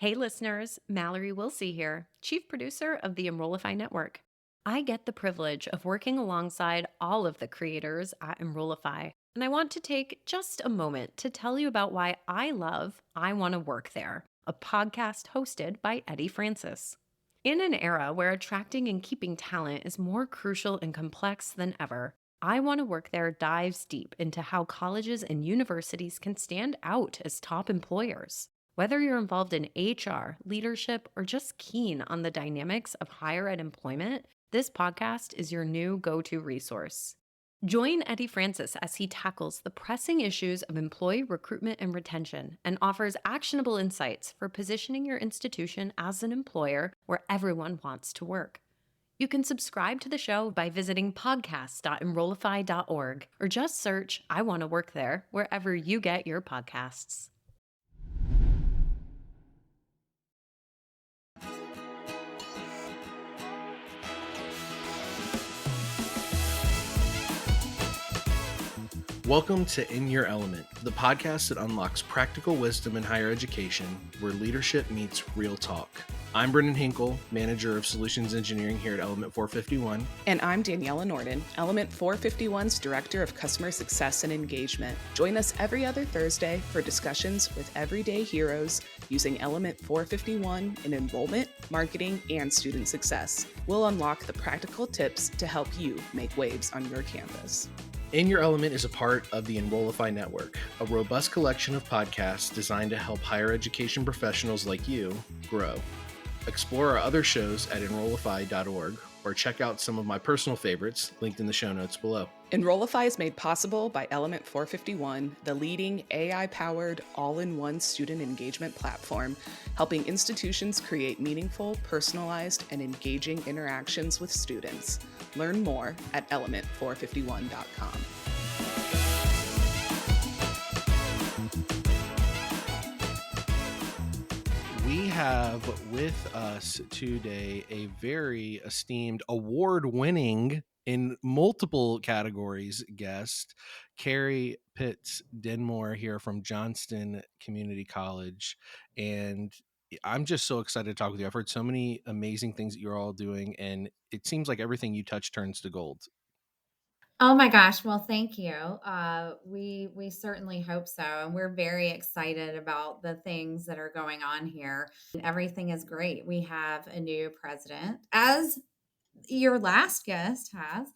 Hey listeners, Mallory Wilsey here, Chief Producer of the Enrollify Network. I get the privilege of working alongside all of the creators at Enrollify, and I want to take just a moment to tell you about why I Want to Work There, a podcast hosted by Eddie Francis. In an era where attracting and keeping talent is more crucial and complex than ever, I Want to Work There dives deep into how colleges and universities can stand out as top employers. Whether you're involved in HR, leadership, or just keen on the dynamics of higher ed employment, this podcast is your new go-to resource. Join Eddie Francis as he tackles the pressing issues of employee recruitment and retention and offers actionable insights for positioning your institution as an employer where everyone wants to work. You can subscribe to the show by visiting podcast.enrollify.org or just search I Want to Work There wherever you get your podcasts. Welcome to In Your Element, the podcast that unlocks practical wisdom in higher education, where leadership meets real talk. I'm Brendan Hinkle, Manager of Solutions Engineering here at Element 451. And I'm Daniela Norden, Element 451's Director of Customer Success and Engagement. Join us every other Thursday for discussions with everyday heroes using Element 451 in enrollment, marketing, and student success. We'll unlock the practical tips to help you make waves on your campus. In Your Element is a part of the Enrollify Network, a robust collection of podcasts designed to help higher education professionals like you grow. Explore our other shows at enrollify.org or check out some of my personal favorites linked in the show notes below. Enrollify is made possible by Element 451, the leading AI-powered all-in-one student engagement platform, helping institutions create meaningful, personalized, and engaging interactions with students. Learn more at element451.com. We have with us today a very esteemed, award-winning in multiple categories guest, Carrie Pitts-Densmore here from Johnston Community College. And I'm just so excited to talk with you. I've heard so many amazing things that you're all doing, and it seems like everything you touch turns to gold. Oh my gosh. Well, thank you. We certainly hope so. And we're very excited about the things that are going on here. Everything is great. We have a new president, as your last guest has.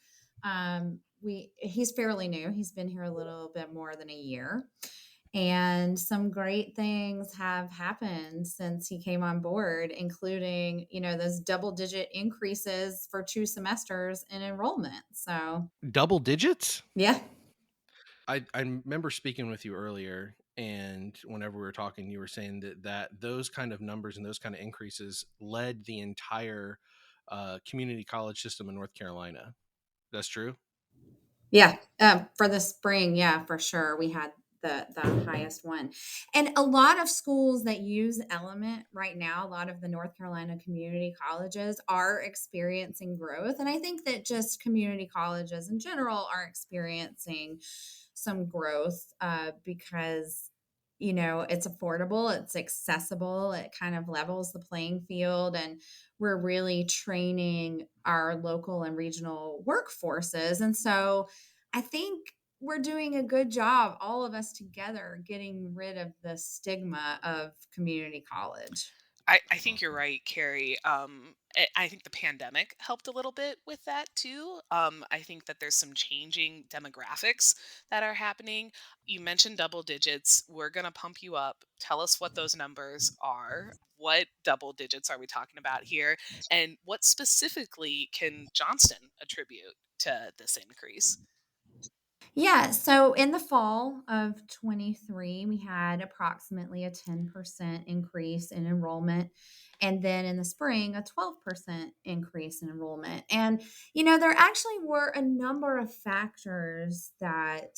He's fairly new. He's been here a little bit more than a year. And some great things have happened since he came on board, including, those double digit increases for 2 semesters in enrollment. So, Double digits? yeah. I remember speaking with you earlier, and whenever we were talking, you were saying that those kind of numbers and those kind of increases led the entire community college system in North Carolina. That's true? Yeah, for the spring, yeah, for sure. We had the highest one. And a lot of schools that use Element right now, a lot of the North Carolina community colleges are experiencing growth. And I think that just community colleges in general are experiencing some growth because it's affordable, it's accessible, it kind of levels the playing field, and we're really training our local and regional workforces. And so I think we're doing a good job, all of us together, getting rid of the stigma of community college. I think you're right, Carrie. I think the pandemic helped a little bit with that too. I think that there's some changing demographics that are happening. You mentioned double digits. We're going to pump you up. Tell us what those numbers are. What double digits are we talking about here? And what specifically can Johnston attribute to this increase? Yeah, so in the fall of 23, we had approximately a 10% increase in enrollment. And then in the spring, a 12% increase in enrollment. And, there actually were a number of factors that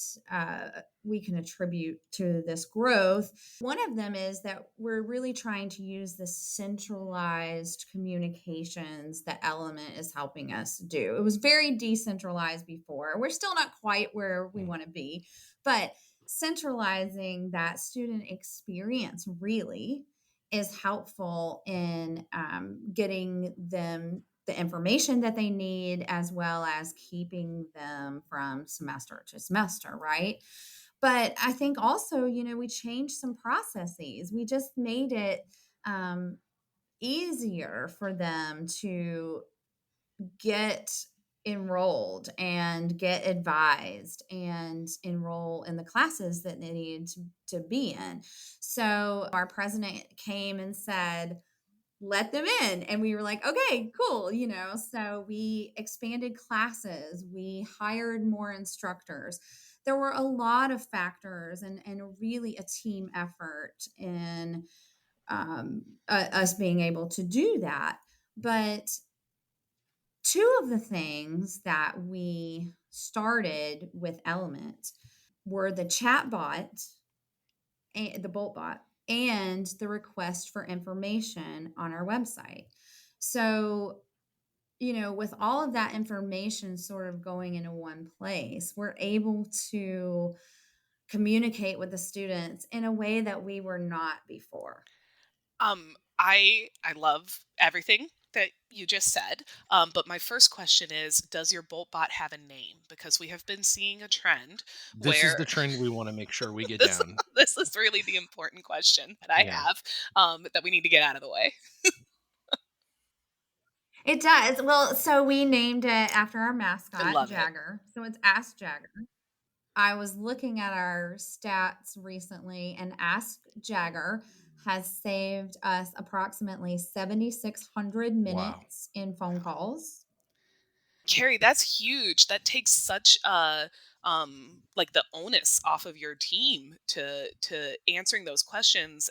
we can attribute to this growth. One of them is that we're really trying to use the centralized communications that Element is helping us do. It was very decentralized before. We're still not quite where we want to be, but centralizing that student experience really is helpful in getting them the information that they need, as well as keeping them from semester to semester, right? But I think also, we changed some processes. We just made it um, easier for them to get enrolled and get advised and enroll in the classes that they needed to be in. So our president came and said, let them in. And we were like, okay, cool. So we expanded classes, we hired more instructors. There were a lot of factors, and really a team effort in us being able to do that. But two of the things that we started with Element were the chatbot, and the Boltbot, and the request for information on our website. So, with all of that information sort of going into one place, we're able to communicate with the students in a way that we were not before. I love everything that you just said. But my first question is, does your bolt bot have a name? Because we have been seeing a trend This is where the trend we want to make sure we get this down. this is really the important question that I Yeah. have, that we need to get out of the way. It does. Well, so we named it after our I mascot, love it. Jagger. So it's Ask Jagger. I was looking at our stats recently, and Ask Jagger has saved us approximately 7,600 Wow. minutes in phone calls. Carrie, that's huge. That takes such like the onus off of your team to answering those questions.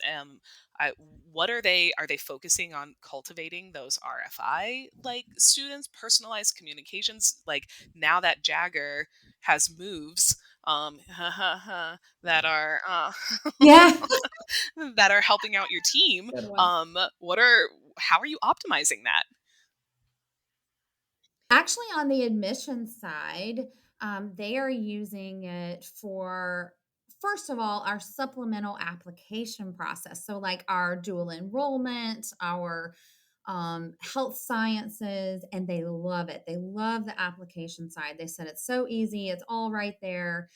What are they focusing on cultivating those RFI like students, personalized communications? Like now that Jagger has moves that are Yeah. that are helping out your team. Good one. What are how are you optimizing that? Actually, on the admissions side, they are using it for, first of all, our supplemental application process. So, like our dual enrollment, our health sciences, and they love it. They love the application side. They said it's so easy, it's all right there,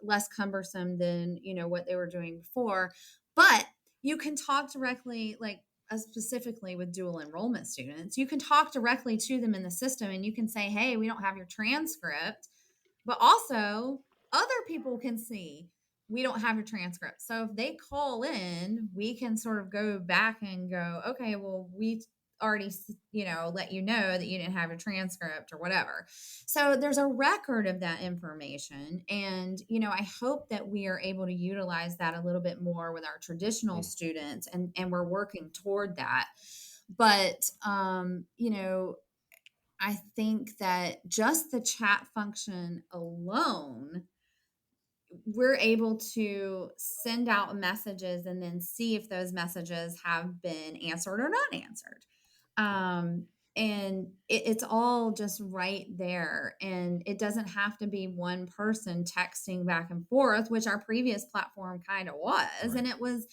less cumbersome than what they were doing before. But you can talk directly, like specifically with dual enrollment students, you can talk directly to them in the system, and you can say, hey, we don't have your transcript, but also other people can see we don't have your transcript. So if they call in, we can sort of go back and go, okay, well, we already, let you know that you didn't have your transcript or whatever. So there's a record of that information. And, I hope that we are able to utilize that a little bit more with our traditional Mm. students, and we're working toward that. But, I think that just the chat function alone, we're able to send out messages and then see if those messages have been answered or not answered. Um, and it's all just right there. And it doesn't have to be one person texting back and forth, which our previous platform kind of was. And Right. it was,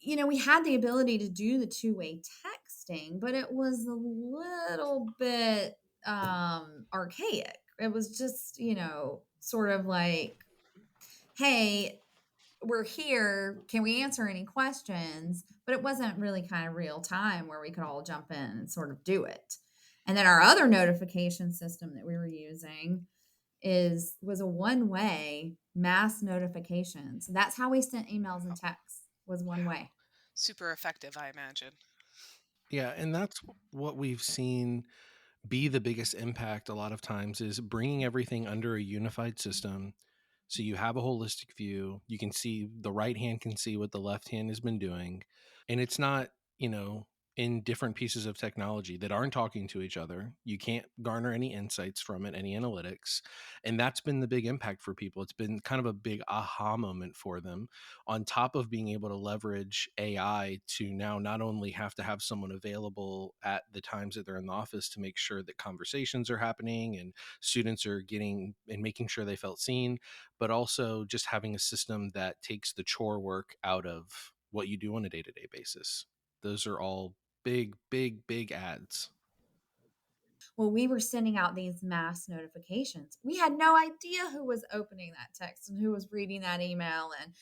we had the ability to do the two-way texting, but it was a little bit archaic. It was just, sort of like, hey, we're here. Can we answer any questions? But it wasn't really kind of real time where we could all jump in and sort of do it. And then our other notification system that we were using was a one-way mass notification. So that's how we sent emails and texts, was one Wow. way. Super effective, I imagine. Yeah, and that's what we've seen be the biggest impact a lot of times is bringing everything under a unified system. So you have a holistic view. You can see the right hand can see what the left hand has been doing. And it's not, you know, in different pieces of technology that aren't talking to each other. You can't garner any insights from it, any analytics. And that's been the big impact for people. It's been kind of a big aha moment for them, on top of being able to leverage AI to now not only have to have someone available at the times that they're in the office to make sure that conversations are happening and students are getting and making sure they felt seen, but also just having a system that takes the chore work out of what you do on a day-to-day basis. Those are all big, big, big ads. Well, we were sending out these mass notifications. We had no idea who was opening that text and who was reading that email. And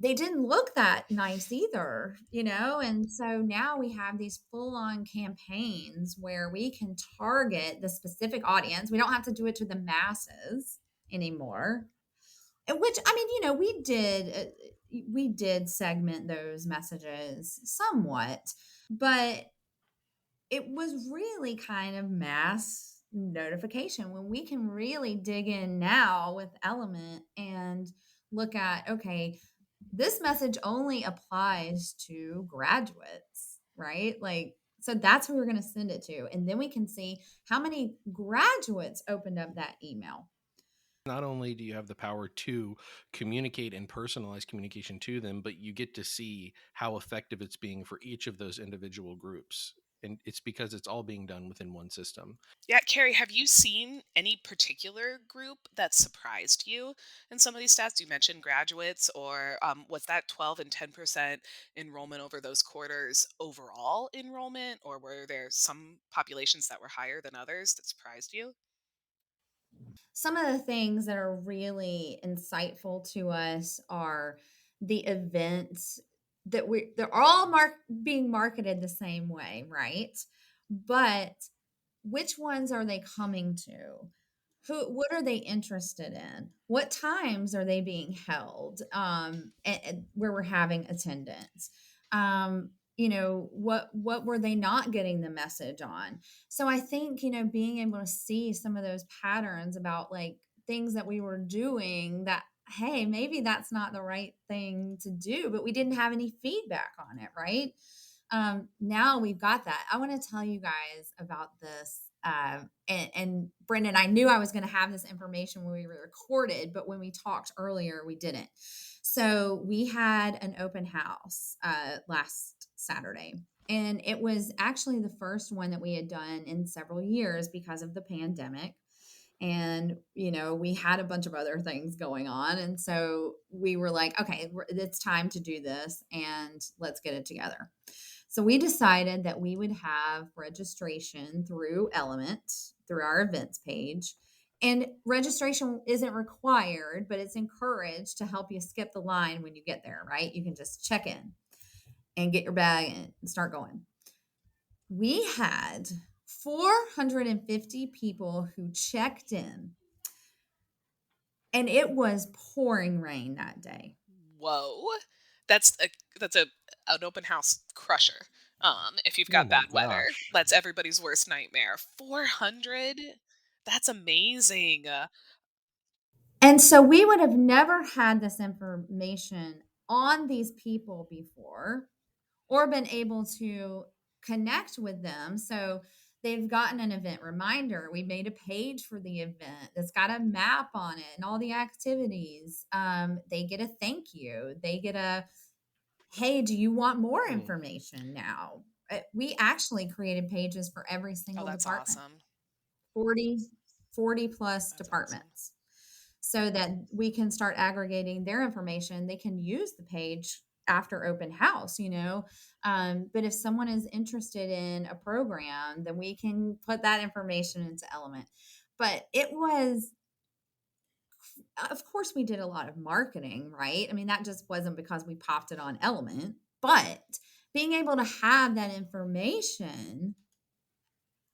they didn't look that nice either, you know? And so now we have these full on campaigns where we can target the specific audience. We don't have to do it to the masses anymore. And which, I mean, you know, we did segment those messages somewhat, but it was really kind of mass notification when we can really dig in now with Element and look at, okay, this message only applies to graduates, right? Like, so that's who we're going to send it to. And then we can see how many graduates opened up that email. Not only do you have the power to communicate and personalize communication to them, but you get to see how effective it's being for each of those individual groups. And it's because it's all being done within one system. Yeah, Carrie, have you seen any particular group that surprised you in some of these stats? You mentioned graduates, or was that 12 and 10% enrollment over those quarters overall enrollment, or were there some populations that were higher than others that surprised you? Some of the things that are really insightful to us are the events they're all being marketed the same way, right? But which ones are they coming to? What are they interested in? What times are they being held? And where we're having attendance. You know, what were they not getting the message on? So I think, you know, being able to see some of those patterns about like things that we were doing that, hey, maybe that's not the right thing to do, but we didn't have any feedback on it, right? Now we've got that. I want to tell you guys about this. And Brendan, I knew I was going to have this information when we were recorded, but when we talked earlier, we didn't. So we had an open house last Saturday. And it was actually the first one that we had done in several years because of the pandemic. And, you know, we had a bunch of other things going on. And so we were like, okay, it's time to do this and let's get it together. So we decided that we would have registration through Element, through our events page. And registration isn't required, but it's encouraged to help you skip the line when you get there, right? You can just check in and get your bag and start going. We had 450 people who checked in, and it was pouring rain that day. Whoa, that's a that's a an open house crusher. If you've Oh got my bad weather, gosh. that's everybody's worst nightmare. 400, that's amazing. And so we would have never had this information on these people before or been able to connect with them. So they've gotten an event reminder. We made a page for the event that's got a map on it and all the activities. They get a thank you. They get a, hey, do you want more Hmm. information now? We actually created pages for every Oh, single that's department, awesome. 40, 40 plus That's awesome. departments, so that we can start aggregating their information. They can use the page after open house, you know. But if someone is interested in a program, then we can put that information into Element. But it was, of course, we did a lot of marketing, right? I mean, that just wasn't because we popped it on Element, but being able to have that information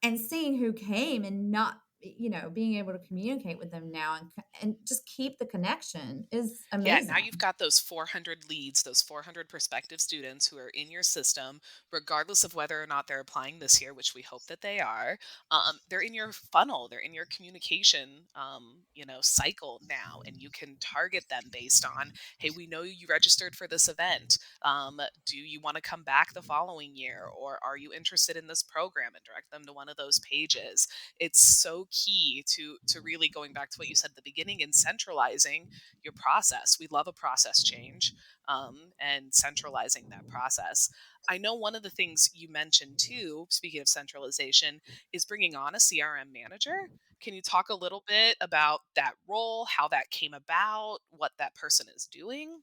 and seeing who came and not, you know, being able to communicate with them now and just keep the connection is Yeah, now you've amazing. got those 400 leads, those 400 prospective students who are in your system, regardless of whether or not they're applying this year, which we hope that they are. They're in your funnel, they're in your communication, cycle now, and you can target them based on, hey, we know you registered for this event. Do you want to come back the following year, or are you interested in this program, and direct them to one of those pages. It's so key to really going back to what you said at the beginning and centralizing your process. We love a process change, and centralizing that process. I know one of the things you mentioned too, speaking of centralization, is bringing on a CRM manager. Can you talk a little bit about that role, how that came about, what that person is doing?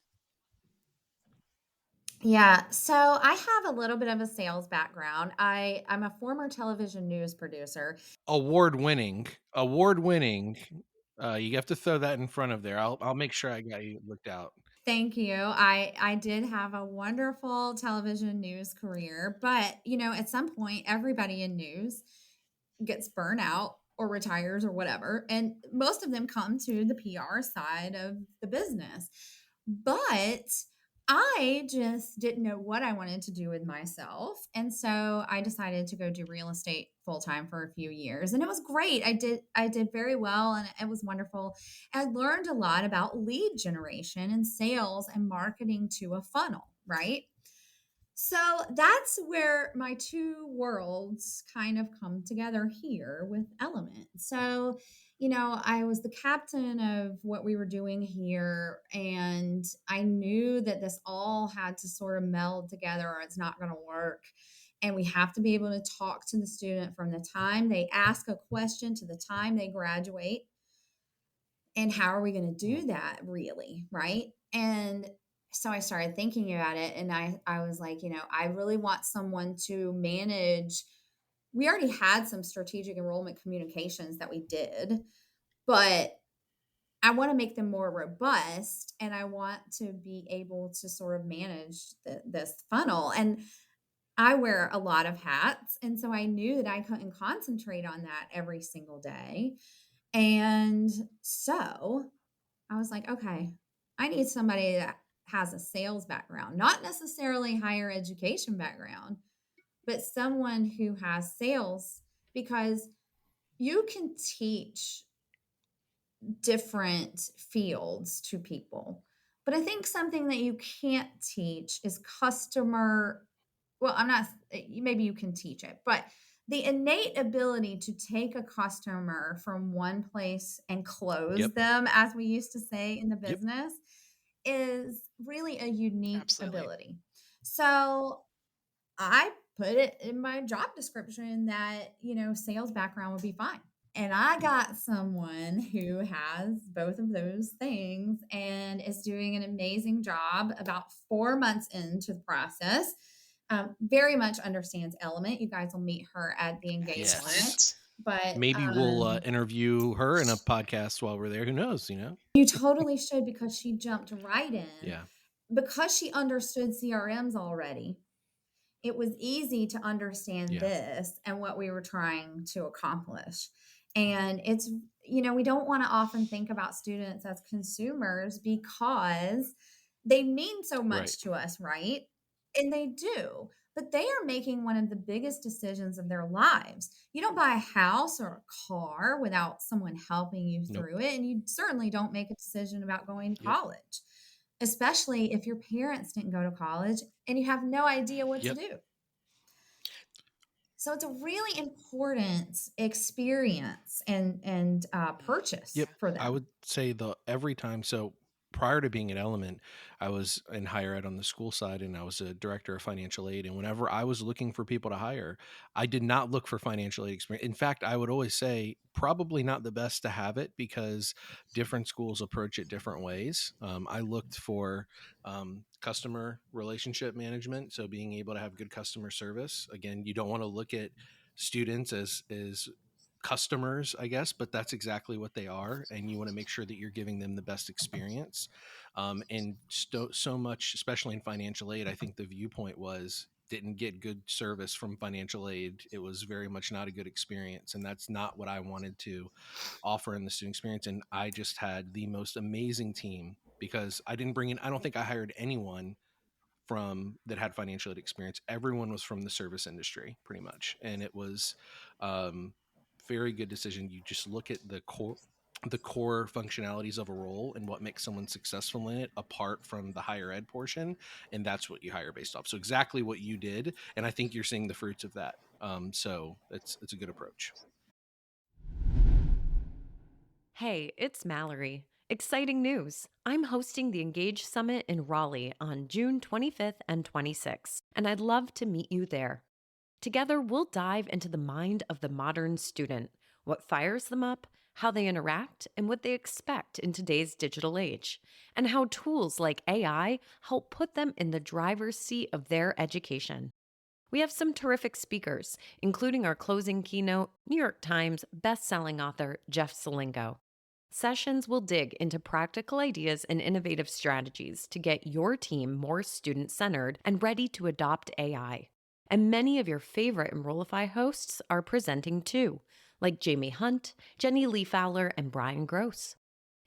Yeah, so I have a little bit of a sales background. I'm a former television news producer. Award-winning, award-winning. You have to throw that in front of there. I'll make sure I got you looked out. Thank you. I did have a wonderful television news career, but at some point everybody in news gets burnt out or retires or whatever. And most of them come to the PR side of the business. But I just didn't know what I wanted to do with myself. And so I decided to go do real estate full time for a few years. And it was great. I did very well and it was wonderful. I learned a lot about lead generation and sales and marketing to a funnel, right? So that's where my two worlds kind of come together here with Element. So, I was the captain of what we were doing here, and I knew that this all had to sort of meld together or it's not going to work. And we have to be able to talk to the student from the time they ask a question to the time they graduate. And how are we going to do Mm. that really? Right. And so I started thinking about it and I was like, I really want someone to manage. We already had some strategic enrollment communications that we did, but I want to make them more robust and I want to be able to sort of manage this funnel. And I wear a lot of hats. And so I knew that I couldn't concentrate on that every single day. And so I was like, okay, I need somebody that has a sales background, not necessarily higher education background, but someone who has sales because you can teach different fields to people. But I think something that you can't teach is customer. Well, I'm not, maybe you can teach it, but the innate ability to take a customer from one place and close Yep, them, as we used to say in the yep. business, is really a unique Absolutely. ability. So I put it in my job description that, sales background would be fine. And I got someone who has both of those things and is doing an amazing job about 4 months into the process. Very much understands Element. You guys will meet her at the Engage Yes. Summit. Excellent. But Maybe we'll interview her in a podcast while we're there. Who knows? you totally should because she jumped right in Yeah. because she understood CRMs already. It was easy to understand Yeah. this and what we were trying to accomplish. And we don't want to often think about students as consumers because they mean so Right. much to us, right? And they do. But they are making one of the biggest decisions of their lives. You don't buy a house or a car without someone helping you Nope. through it. And you certainly don't make a decision about going to Yep. college, especially if your parents didn't go to college and you have no idea what to Yep. do. So it's a really important experience and purchase Yep. for I them. would say the every time. So prior to being at Element, I was in higher ed on the school side and I was a director of financial aid. And whenever I was looking for people to hire, I did not look for financial aid experience. In fact, I would always say probably not the best to have it because different schools approach it different ways. I looked for customer relationship management. So being able to have good customer service. Again, you don't want to look at students as customers, I guess, but that's exactly what they are. And you want to make sure that you're giving them the best experience. So much, especially in financial aid, I think the viewpoint was didn't get good service from financial aid. It was very much not a good experience. And that's not what I wanted to offer in the student experience. And I just had the most amazing team because I didn't bring in, I don't think I hired anyone from that had financial aid experience. Everyone was from the service industry pretty much. And it was um very good decision. You just look at the core functionalities of a role and what makes someone successful in it apart from the higher ed portion, and that's what you hire based off. So exactly what you did, and I think you're seeing the fruits of that. So it's a good approach. Hey, it's Mallory. Exciting news! I'm hosting the Engage Summit in Raleigh on June 25th and 26th, and I'd love to meet you there. Together, we'll dive into the mind of the modern student, what fires them up, how they interact, and what they expect in today's digital age, and how tools like AI help put them in the driver's seat of their education. We have some terrific speakers, including our closing keynote, New York Times bestselling author Jeff Selingo. Sessions will dig into practical ideas and innovative strategies to get your team more student centered and ready to adopt AI. And many of your favorite Enrollify hosts are presenting too, like Jamie Hunt, Jenny Lee Fowler, and Brian Gross.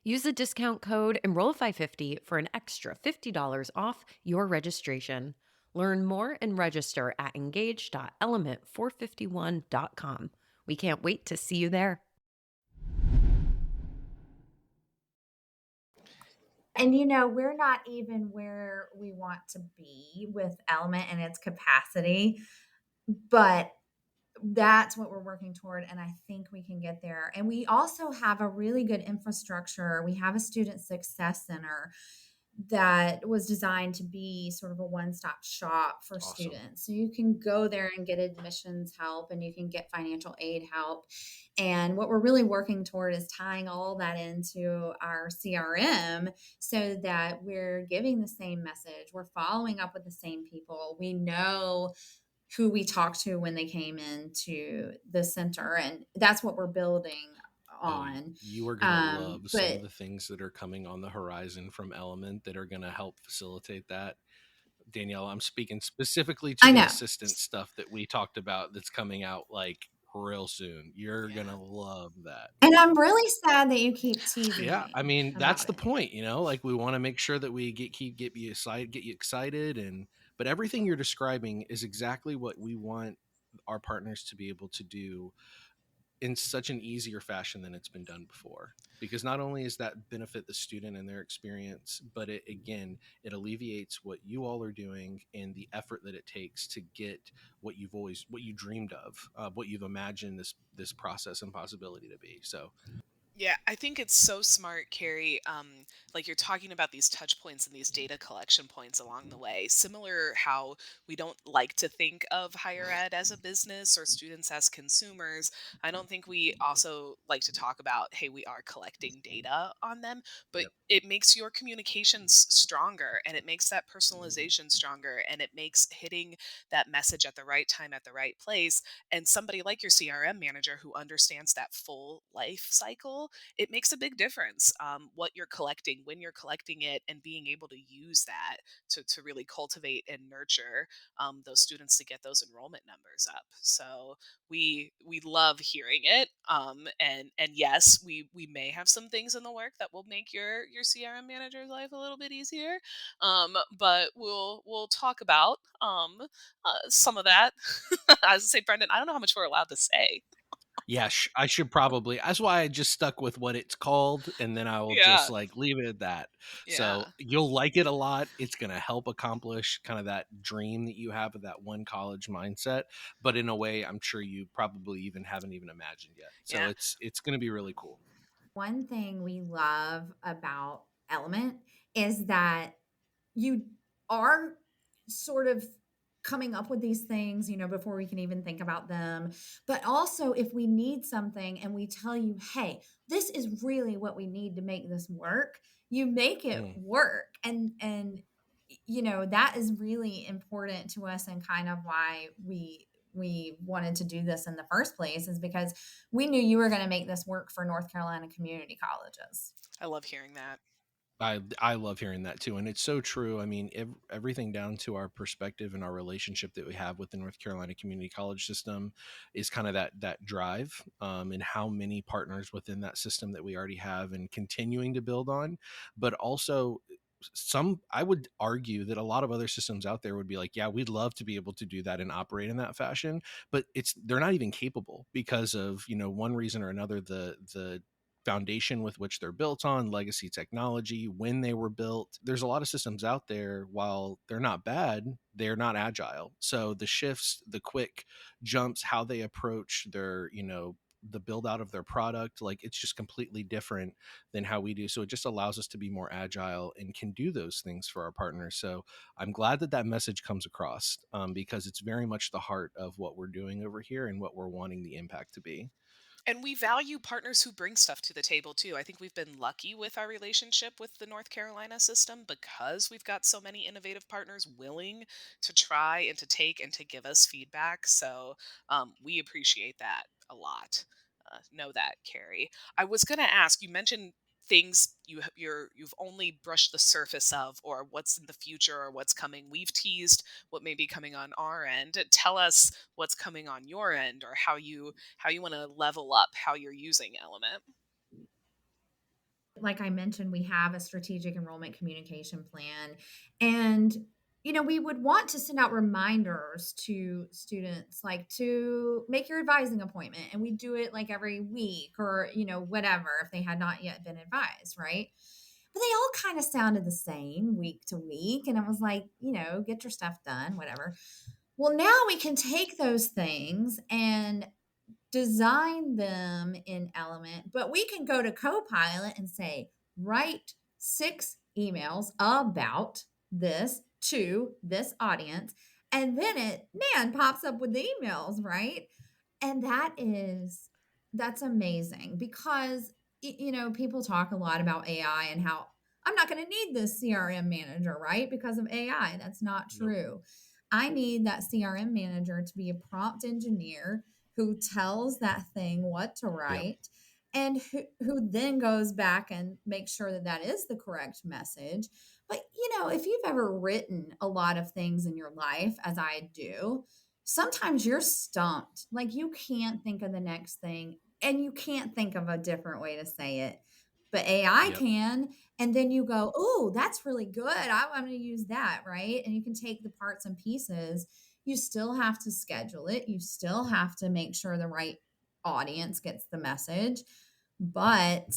Use the discount code Enrollify50 for an extra $50 off your registration. Learn more and register at engage.element451.com. We can't wait to see you there. And we're not even where we want to be with Element and its capacity, but that's what we're working toward. And I think we can get there. And we also have a really good infrastructure. We have a student success center that was designed to be sort of a one-stop shop for Awesome. students. So you can go there and get admissions help and you can get financial aid help. And what we're really working toward is tying all that into our CRM so that we're giving the same message. We're following up with the same people. We know who we talked to when they came into the center, and that's what we're building Oh, on. you are going to love some of But the things that are coming on the horizon from Element that are going to help facilitate that. Danielle, I'm speaking specifically to I the know. assistant stuff that we talked about that's coming out like real soon. You're going Yeah. to love that. And I'm really sad that you keep teasing Yeah, I me mean, that's about the it. point, like we want to make sure that we get you excited but everything you're describing is exactly what we want our partners to be able to do in such an easier fashion than it's been done before, because not only is that benefit the student and their experience, but it alleviates what you all are doing and the effort that it takes to get what you dreamed of, what you've imagined this process and possibility to be. So Yeah, I think it's so smart, Carrie. Like you're talking about these touch points and these data collection points along the way. Similar how we don't like to think of higher ed as a business or students as consumers. I don't think we also like to talk about, hey, we are collecting data on them, but yep. it makes your communications stronger and it makes that personalization stronger and it makes hitting that message at the right time at the right place. And somebody like your CRM manager who understands that full life cycle, it makes a big difference, what you're collecting, when you're collecting it, and being able to use that to really cultivate and nurture those students to get those enrollment numbers up. So we love hearing it, and yes, we may have some things in the work that will make your CRM manager's life a little bit easier, but we'll talk about some of that. I was say, Brendan, I don't know how much we're allowed to say. Yeah, I should probably. That's why I just stuck with what it's called, and then I will just Yeah, like leave it at that. So yeah, you'll like it a lot. It's going to help accomplish kind of that dream that you have of that one college mindset, but in a way, I'm sure you probably even haven't even imagined yet. So yeah. it's going to be really cool. One thing we love about Element is that you are sort of coming up with these things, before we can even think about them. But also, if we need something and we tell you, hey, this is really what we need to make this work, you make it Mm. work. And that is really important to us and kind of why we wanted to do this in the first place is because we knew you were going to make this work for North Carolina community colleges. I love hearing that. I love hearing that too, and it's so true. I mean, everything down to our perspective and our relationship that we have with the North Carolina Community College system is kind of that drive, and how many partners within that system that we already have and continuing to build on, but also some I would argue that a lot of other systems out there would be like, yeah, we'd love to be able to do that and operate in that fashion, but they're not even capable because of one reason or another, the foundation with which they're built on, legacy technology, when they were built. There's a lot of systems out there, while they're not bad, they're not agile. So the shifts, the quick jumps, how they approach their, the build out of their product, like it's just completely different than how we do. So it just allows us to be more agile and can do those things for our partners. So I'm glad that that message comes across, because it's very much the heart of what we're doing over here and what we're wanting the impact to be. And we value partners who bring stuff to the table too. I think we've been lucky with our relationship with the North Carolina system because we've got so many innovative partners willing to try and to take and to give us feedback. So we appreciate that a lot. Know that, Carrie. I was going to ask. You mentioned things you've only brushed the surface of, or what's in the future, or what's coming. We've teased what may be coming on our end. Tell us what's coming on your end, or how you want to level up how you're using Element. Like I mentioned, we have a strategic enrollment communication plan. And, we would want to send out reminders to students, like to make your advising appointment. And we do it like every week or, whatever, if they had not yet been advised, right? But they all kind of sounded the same week to week. And it was like, get your stuff done, whatever. Well, now we can take those things and design them in Element, but we can go to Copilot and say, write 6 emails about this to this audience. And then it, man, pops up with the emails, right? And that's amazing because, people talk a lot about AI and how I'm not going to need this CRM manager, right? Because of AI. That's not Nope. true. I need that CRM manager to be a prompt engineer who tells that thing what to Yep. write and who then goes back and makes sure that that is the correct message. But, if you've ever written a lot of things in your life, as I do, sometimes you're stumped. Like you can't think of the next thing and you can't think of a different way to say it. But AI Yep. can. And then you go, oh, that's really good. I want to use that. Right. And you can take the parts and pieces. You still have to schedule it. You still have to make sure the right audience gets the message. But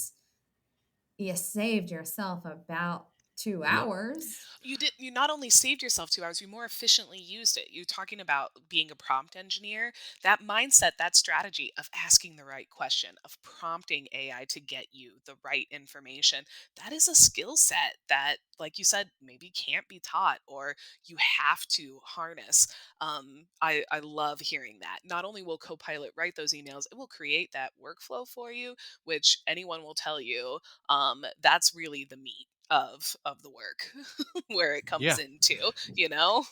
you saved yourself about two Yep. hours. You not only saved yourself 2 hours, you more efficiently used it. You're talking about being a prompt engineer. That mindset, that strategy of asking the right question, of prompting AI to get you the right information, that is a skill set that, like you said, maybe can't be taught or you have to harness. I love hearing that. Not only will Copilot write those emails, it will create that workflow for you, which anyone will tell you, that's really the meat of the work where it comes Yeah. into, you know?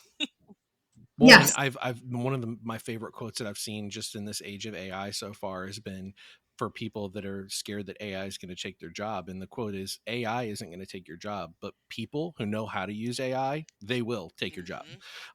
Well, and Yes. I've one of my favorite quotes that I've seen just in this age of AI so far has been for people that are scared that AI is going to take their job. And the quote is, AI isn't going to take your job, but people who know how to use AI, they will take your job.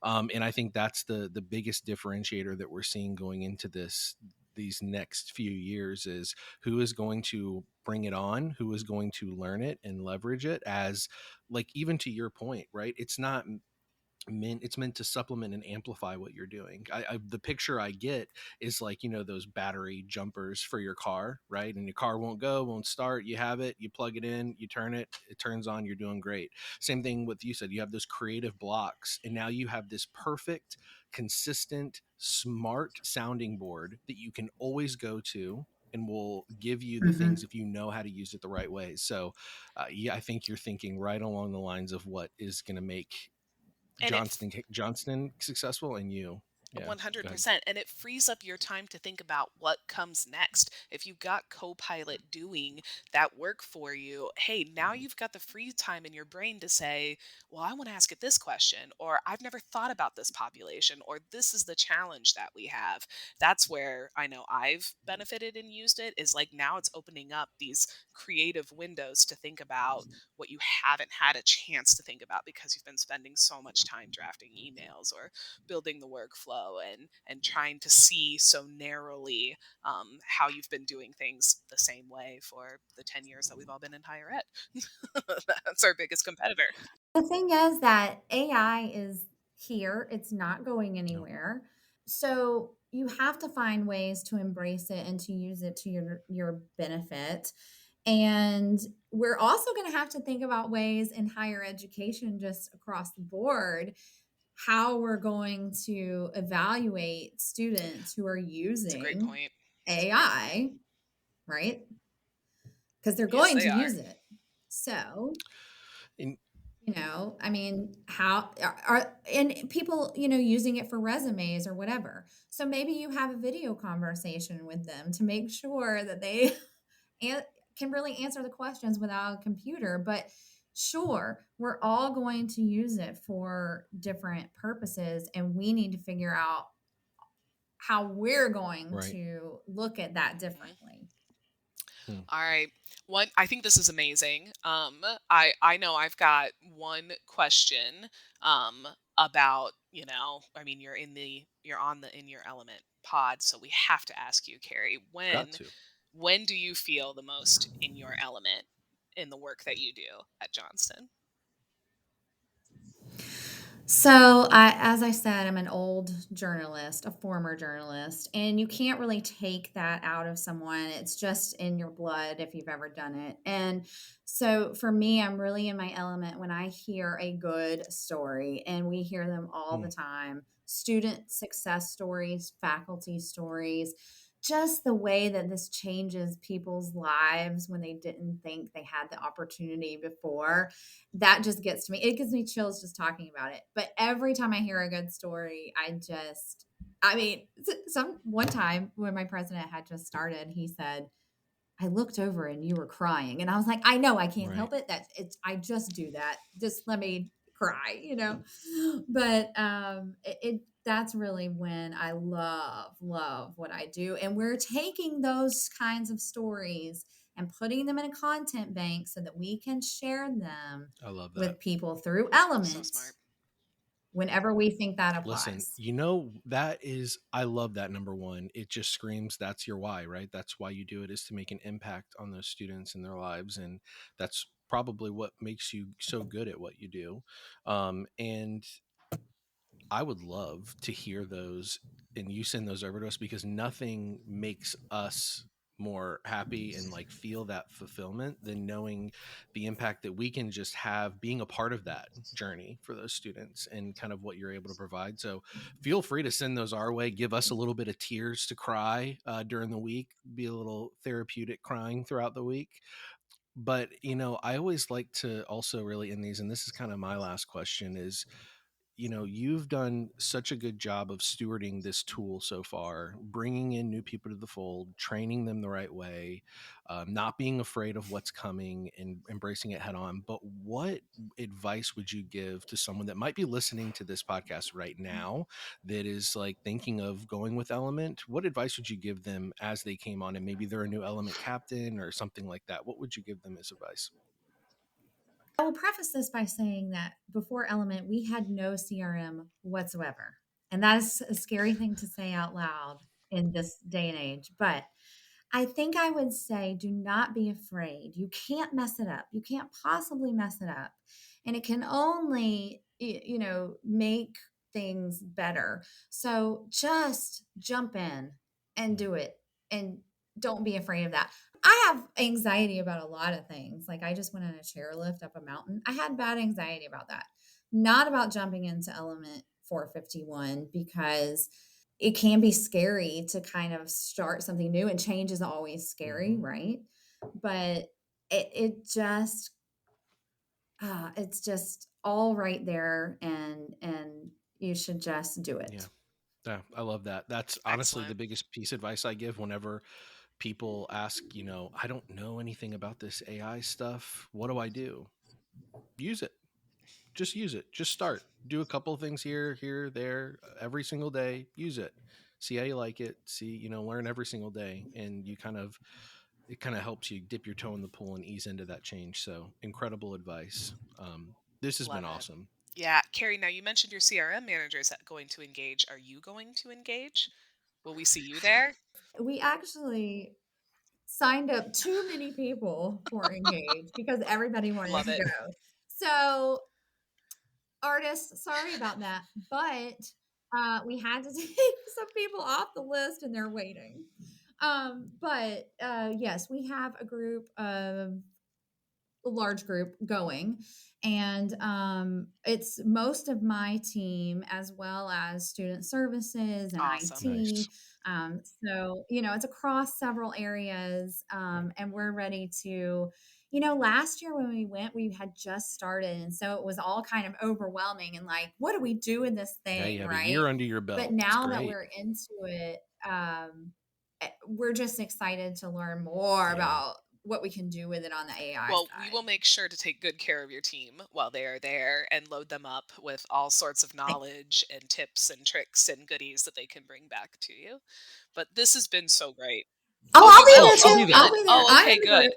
Mhm. And I think that's the biggest differentiator that we're seeing going into these next few years is who is going to bring it on, who is going to learn it and leverage it as, like, even to your point, right? It's meant to supplement and amplify what you're doing. The picture I get is like, those battery jumpers for your car, right? And your car won't start. You have it, you plug it in, you turn it, it turns on, you're doing great. Same thing with, you said, you have those creative blocks and now you have this perfect, consistent, smart sounding board that you can always go to and will give you the things Mhm. if you know how to use it the right way. So yeah, I think you're thinking right along the lines of what is going to make And it Johnston successful, and you. Yeah, go ahead. 100%. And it frees up your time to think about what comes next. If you've got Copilot doing that work for you, hey, now you've got the free time in your brain to say, well, I want to ask it this question, or I've never thought about this population, or this is the challenge that we have. That's where I know I've benefited and used it, is like now it's opening up these creative windows to think about what you haven't had a chance to think about because you've been spending so much time drafting emails or building the workflow and trying to see so narrowly, how you've been doing things the same way for the 10 years that we've all been in higher ed. That's our biggest competitor. The thing is that AI is here, it's not going No. anywhere. So you have to find ways to embrace it and to use it to your benefit. And we're also going to have to think about ways in higher education just across the board how we're going to evaluate students who are It's a great using point. AI, right? Because they're Yes, going they to are. use it. So, I mean, how are and people, using it for resumes or whatever. So maybe you have a video conversation with them to make sure that they an- can really answer the questions without a computer. But sure, we're all going to use it for different purposes, and we need to figure out how we're going Right. to look at that Mhm. differently. Hmm. All right. One, I think this is amazing. I know I've got one question about, I mean, you're on the in your element pod, so we have to ask you, Carrie, Got when to. when do you feel the most in your element in the work that you do at Johnston? So, as I said, I'm an old journalist, a former journalist, and you can't really take that out of someone. It's just in your blood if you've ever done it. And so, for me, I'm really in my element when I hear a good story, and we hear them all the Hmm. time, student success stories, faculty stories. Just the way that this changes people's lives when they didn't think they had the opportunity before, that just gets to me. It gives me chills just talking about it. But every time I hear a good story, I mean, some one time when my president had just started, he said, I looked over and you were crying. And I was like, I know I can't Right. help it. I just do that. Just let me cry. But that's really when I love what I do. And we're taking those kinds of stories and putting them in a content bank so that we can share them I love that. with people through So Element smart. whenever we think that Listen, applies. I love that number one. It just screams that's your why, right? That's why you do it, is to make an impact on those students and their lives. And that's probably what makes you so good at what you do. And I would love to hear those and you send those over to us, because nothing makes us more happy and like feel that fulfillment than knowing the impact that we can just have being a part of that journey for those students and kind of what you're able to provide. So feel free to send those our way. Give us a little bit of tears to cry during the week, be a little therapeutic crying throughout the week. But I always like to also really in these, and this is kind of my last question, is you've done such a good job of stewarding this tool so far, bringing in new people to the fold, training them the right way, not being afraid of what's coming and embracing it head on. But what advice would you give to someone that might be listening to this podcast right now that is like thinking of going with Element? What advice would you give them as they came on and maybe they're a new Element captain or something like that? What would you give them as advice? I will preface this by saying that before Element, we had no CRM whatsoever. And that is a scary thing to say out loud in this day and age. But I think I would say do not be afraid. You can't mess it up. You can't possibly mess it up. And it can only, make things better. So just jump in and Mm. do it. And don't be afraid of that. I have anxiety about a lot of things. Like I just went on a chairlift up a mountain. I had bad anxiety about that. Not about jumping into element 451 because it can be scary to kind of start something new and change is always scary, Mhm. right? But it's just all right there and you should just do Yeah. it. Yeah, I love that. That's honestly the Excellent. biggest piece of advice I give whenever people ask, I don't know anything about this AI stuff. What do I do? Use it. Just use it. Just start. Do a couple of things here, there, every single day. Use it. See how you like it. See, learn every single day. And it kind of helps you dip your toe in the pool and ease into that change. So incredible advice. This has been Love it. awesome. Yeah, Carrie, now you mentioned your CRM manager is going to engage. Are you going to engage? Will we see you there? We actually signed up too many people for Engage because everybody wanted Love to it. go. So, artists, sorry about that, but we had to take some people off the list and they're waiting. But yes, we have a large group going, and it's most of my team as well as student services and Awesome. IT. Nice. So it's across several areas, and we're ready to Last year when we went, we had just started. And so it was all kind of overwhelming and like, what do we do in this Yeah, you thing? have a Right. year under your But belt. It's now that great. we're into it, we're just excited to learn more Yeah. about what we can do with it on the AI Well, we side. will make sure to take good care of your team while they are there and load them up with all sorts of Thank- knowledge and tips and tricks and goodies that they can bring back to you. But this has been so great. Oh, Oh, I'll you be will? Oh, there she'll Oh, be too. there. I'll good. be there. Oh, I'm okay, in the group. good.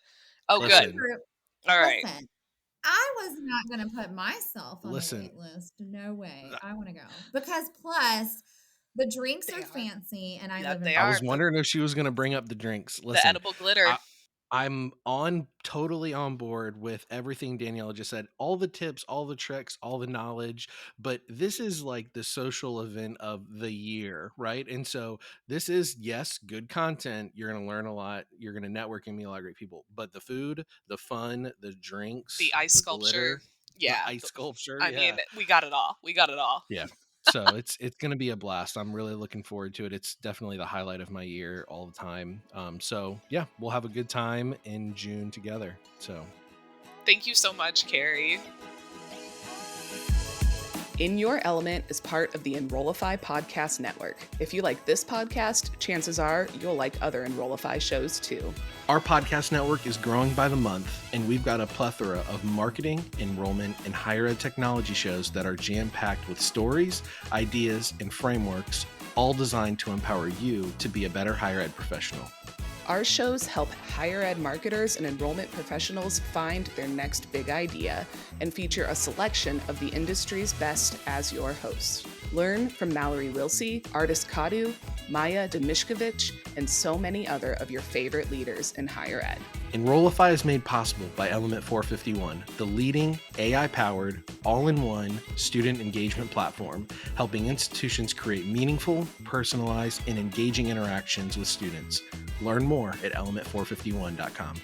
Oh, I'm in good. the Listen, group. All right. Listen, I was not going to put myself on the listen. wait list. No way. I want to go because plus the drinks They are are. fancy and I Yeah, live in they I are. was Florida. wondering if she was going to bring up the drinks. The Listen, edible glitter. I, I'm totally on board with everything Daniela just said. All the tips, all the tricks, all the knowledge. But this is like the social event of the year, right? And so this is, yes, good content. You're going to learn a lot. You're going to network and meet a lot of great people. But the food, the fun, the drinks, The ice the sculpture. glitter, the Yeah. ice sculpture. I Yeah. mean, we got it all. We got it all. Yeah. So it's going to be a blast. I'm really looking forward to it. It's definitely the highlight of my year all the time. So yeah, we'll have a good time in June together. So Thank you so much, Carrie. In Your Element is part of the Enrollify podcast network. If you like this podcast, chances are you'll like other Enrollify shows too. our podcast network is growing by the month, and we've got a plethora of marketing, enrollment, and higher ed technology shows that are jam-packed with stories, ideas, and frameworks, all designed to empower you to be a better higher ed professional. Our shows help higher ed marketers and enrollment professionals find their next big idea and feature a selection of the industry's best as your host. Learn from Mallory Wilsey, Artis Kadu, Maya Demishkovich, and so many other of your favorite leaders in higher ed. Enrollify is made possible by Element 451, the leading AI-powered, all-in-one student engagement platform, helping institutions create meaningful, personalized, and engaging interactions with students. Learn more at element451.com.